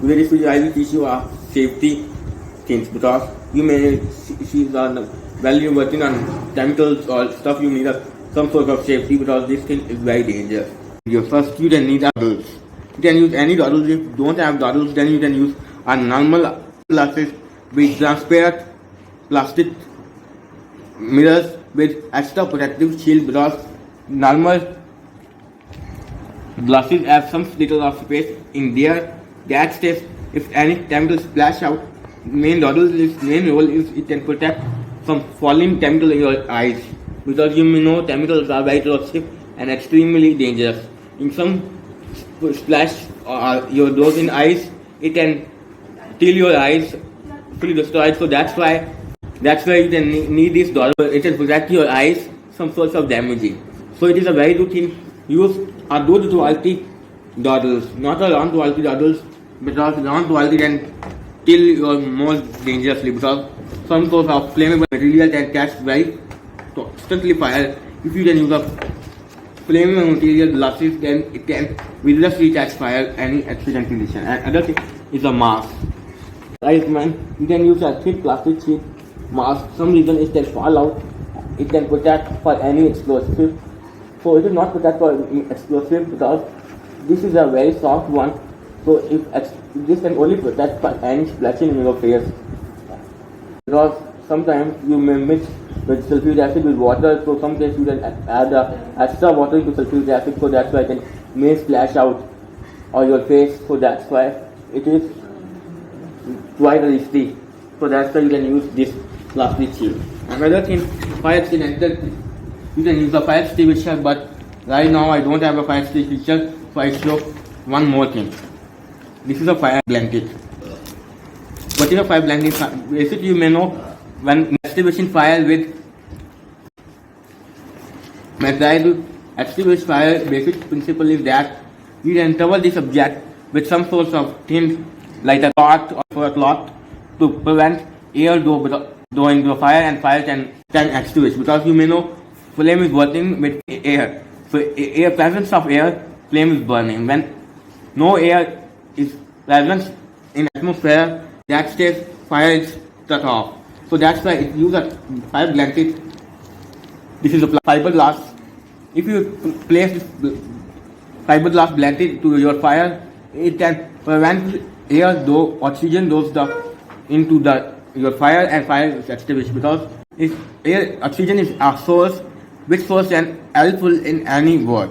Very few I will teach you safety things because you may see while you're working on chemicals or stuff you need some sort of safety because this thing is very dangerous. Your first you can need goggles. You can use any goggles. If you don't have goggles, then you can use a normal glasses with transparent plastic mirrors with extra protective shield because normal glasses have some little of space in there. That stays if any chemical splash out. Main role is it can protect from falling chemical in your eyes because you may know chemicals are very toxic and extremely dangerous. In some splash your those in eyes, it can till your eyes fully destroyed. So that's why you can need this dollar. It can protect your eyes some sorts of damaging. So it is a very good thing. Use a good quality goggles, not a wrong quality goggles because wrong quality can kill you more dangerously because some sort of flammable material can catch very constantly fire. If you can use a flammable material glasses, then it can vigorously catch fire any accident condition. And another thing is a mask. Right man, you can use a thick plastic sheet mask. Some reason it can fall out. It can protect for any explosive. So it is not protect for explosive because this is a very soft one. So if this can only protect for any splashing in your face. Because sometimes you may mix with sulfuric acid with water, so some cases you can add extra water to sulfuric acid, so that's why it may splash out on your face. So that's why it is quite risky. So that's why you can use this plastic shield. Another thing, fire extinguisher. You can use a fire extinguisher, but right now I don't have a fire extinguisher, so I show one more thing. This is a fire blanket. What is a fire blanket? Basically, you may know when extinguishing fire with methyl extinguish fire. Basic principle is that you can cover this object with some sort of thin, like a cloth or a cloth, to prevent air go into the fire and fire can extinguish because you may know flame is burning with air. So air presence of air, flame is burning. When no air is present in atmosphere, that stage fire is cut off. So that's why it use a fire blanket. This is a fiberglass. If you place this fiberglass blanket to your fire, it can prevent air though oxygen goes into your fire and fire is extinguished because if air oxygen is a source which source and helpful in any work.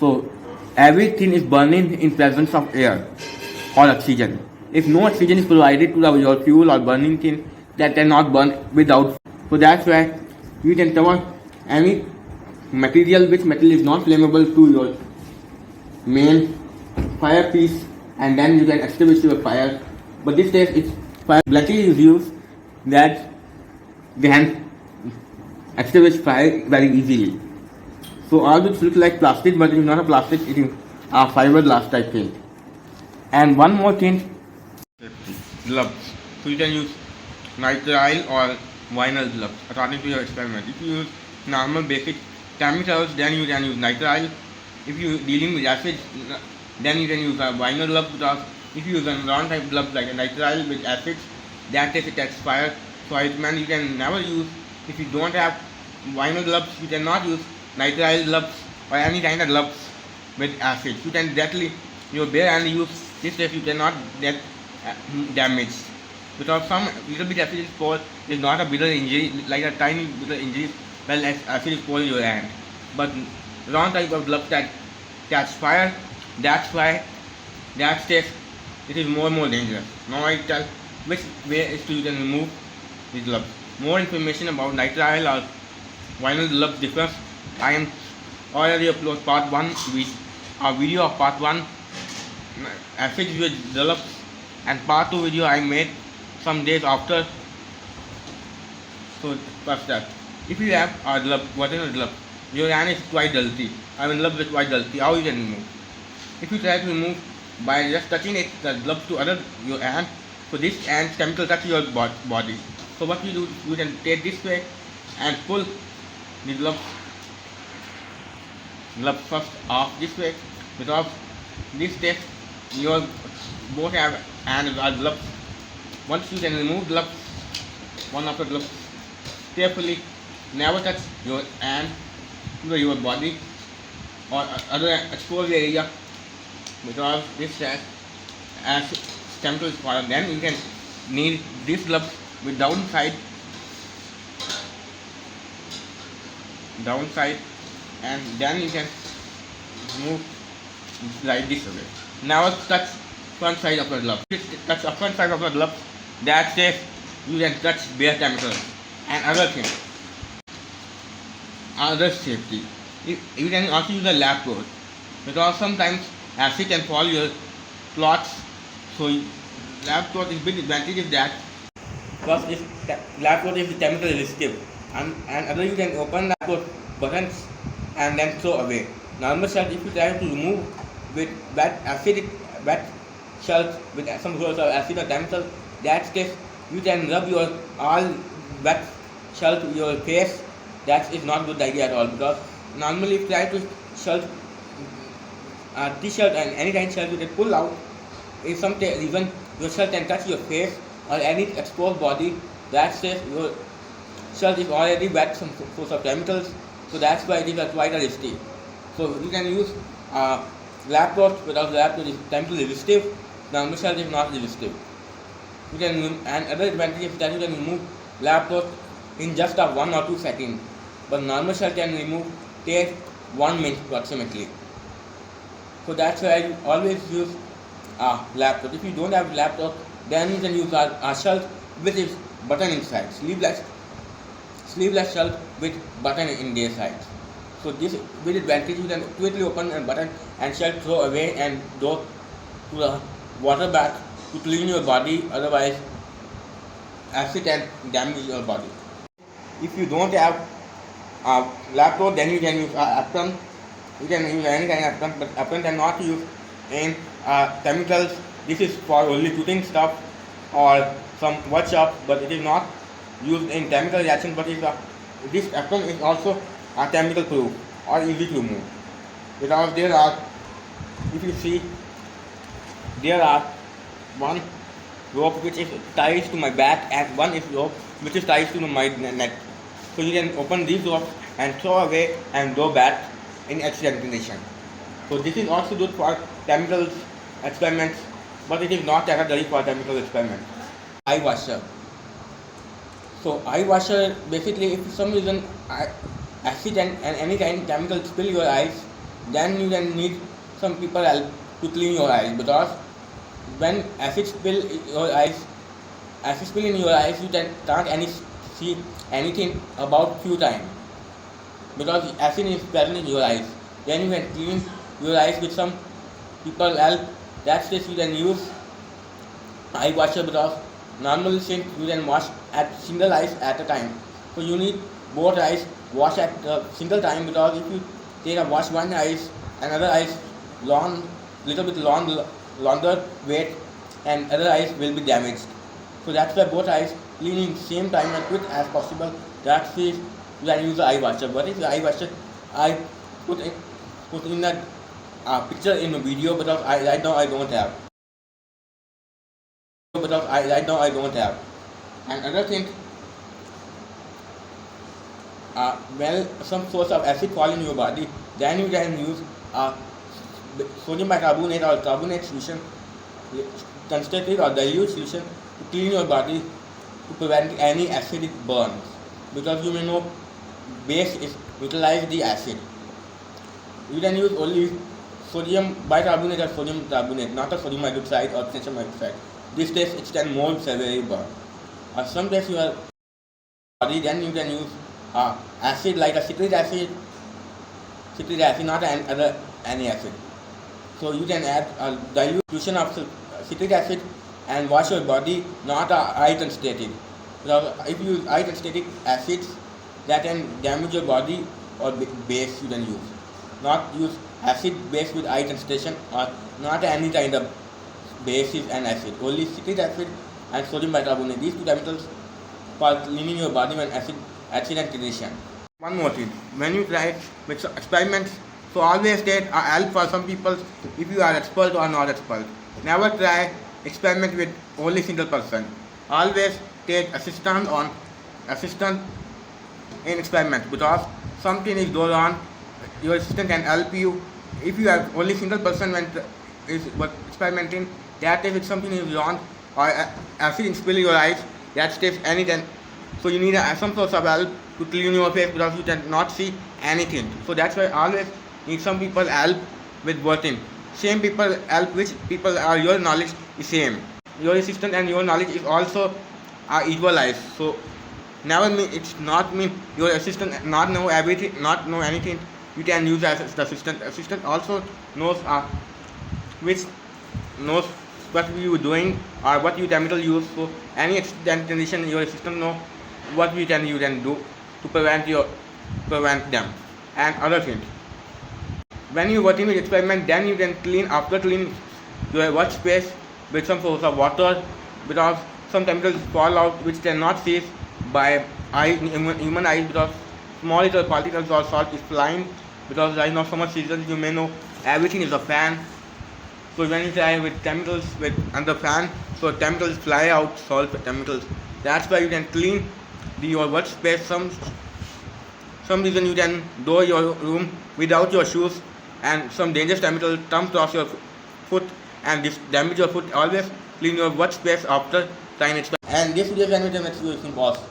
So everything is burning in presence of air or oxygen. If no oxygen is provided to your fuel or burning thing, that cannot burn without. So that's why you can cover any material which metal is not flammable to your main fire piece and then you can extinguish your fire. But this case it's fire blanket is used that can extinguish fire very easily. So all this looks like plastic, but it is not a plastic, it is a fiberglass type thing. And one more thing, gloves. So you can use nitrile or vinyl gloves according to your experiment. If you use normal basic chemicals, then you can use nitrile. If you dealing with acids, then you can use a vinyl glove because if you use a non-type glove like a nitrile with acids, that is it catches fire. So I recommend you can never use. If you don't have vinyl gloves, you cannot use nitrile gloves or any kind of gloves with acids. You can directly your bare hand use this if you cannot get damaged because some little bit acid is poured is not a bitter injury like a tiny bitter injury well as acid is poured in your hand. But wrong type of gloves that catch fire, that's why that stage it is more and more dangerous. Now I tell which way is to you can remove the gloves. More information about nitrile or vinyl glove difference, I am already upload part 1 with a video of part 1 acid with gloves and part 2 video I made some days after. So first that if you have a glove, whatever glove, your hand is quite dirty. I'm in love with quite dirty. How you can remove? If you try to remove by just touching it, the glove to other your hand, so this hand chemical touch your body. So what you do, you can take this way and pull the glove first off this way because this takes your both have and are gloves. Once you can remove gloves, one of the gloves, carefully never touch your hand to your body or other exposed area because this has as chemicals for then you can need this glove with downside and then you can move like this away. Now touch front side of the glove. Touch the front side of the glove. That says you can touch bare chemicals and other things. Other safety. You can also use a lab coat because sometimes acid can fall your cloths. So lab coat is big advantage is that first is lab coat is chemical resistive and other you can open lab coat buttons and then throw away. Normal shirt if you try to remove with wet shirt with some sort of acid or chemical, that case you can rub your all wet shirt with your face. That is not good idea at all because normally if you try to shirt t-shirt and any kind of shirt you can pull out, if some reason your shirt can touch your face or any exposed body, that says your shirt is already wet some source of chemicals, so that's why it is quite a risky. So you can use lab cloth without lab cloth is chemical resistive. Normal shirt is not resistive. You can and other advantage is that you can remove lab cloth in just a 1 or 2 seconds, but normal shirt can remove take 1 minute approximately. So that's why I always use lab cloth. If you don't have lab cloth, then you can use a shirt with its button inside, sleeveless shirt with button in their sides. So this with advantage you can quickly open a button and shirt throw away and go to the water bath to clean your body, otherwise acid can damage your body. If you don't have lab coat, then you can use apron. You can use any kind of apron, but apron cannot use in chemicals. This is for only cooking stuff or some workshop, but it is not used in chemical reaction. But this apron is also chemical proof or easy to remove because there are, if you see, there are one rope which is ties to my back and one is rope which is ties to my neck. So you can open these ropes and throw away and go back in accident condition. So this is also good for chemical experiments, but it is not category for chemical experiments. Eye washer. So eye washer basically, if for some reason acid and any kind of chemical spill your eyes, then you can need some people help to clean your eyes because when acid spill in your eyes, you can't see anything about few times because acid is present in your eyes. Then you can clean your eyes with some people help. That's this you can use eye washer because normally since you can wash at single eyes at a time. So you need both eyes wash at a single time because if you take a wash one eyes, another eyes little bit longer wait and other eyes will be damaged. So that's why both eyes cleaning same time as quick as possible. That's why you can use the eye washer. What is the eye washer? I put in that picture in the video because right now I don't have. And other thing, when some source of acid fall in your body, then you can use sodium bicarbonate or carbonate solution, concentrated or dilute solution to clean your body to prevent any acidic burns. Because you may know base is utilize the acid. You can use only sodium bicarbonate or sodium carbonate, not a sodium hydroxide or potassium hydroxide. This case it can more severely burn. Some case you are body, then you can use acid like a citric acid, not any acid. So you can add a dilute solution of citric acid and wash your body, not eye concentrated. Because if you use eye concentrated acids, that can damage your body or base you can use. Not use acid base with eye concentration or not any kind of bases and acid. Only citric acid and sodium bicarbonate. These two chemicals for cleaning your body when acid and condition. One more thing, when you try with experiments, so always take a help for some people if you are expert or not expert. Never try experiment with only single person. Always take assistant in experiment because something is going on. Your assistant can help you. If you have only single person when is experimenting, that if something is wrong or acid spill in your eyes, that stays anything. So you need some sort of help to clean your face because you cannot see anything. So that's why always need some people help with working. Same people help which people are your knowledge is same. Your assistant and your knowledge is also are equalized. So never mean it's not mean your assistant not know everything, not know anything. You can use as the assistant. Assistant also knows which knows what you doing or what you chemical use. So any accident condition your assistant know what you can do to prevent them and other things. When you working with experiment, then you can clean after clean your workspace with some source of water because some chemicals fall out which cannot see by human eyes because small little particles or salt is flying because right now summer season you may know everything is a fan. So when you try with chemicals with under fan, so chemicals fly out, salt chemicals. That's why you can clean your workspace. Some reason you can do your room without your shoes and some dangerous chemical come across your foot and this damage your foot. Always clean your workspace after trying it. And this video is an boss.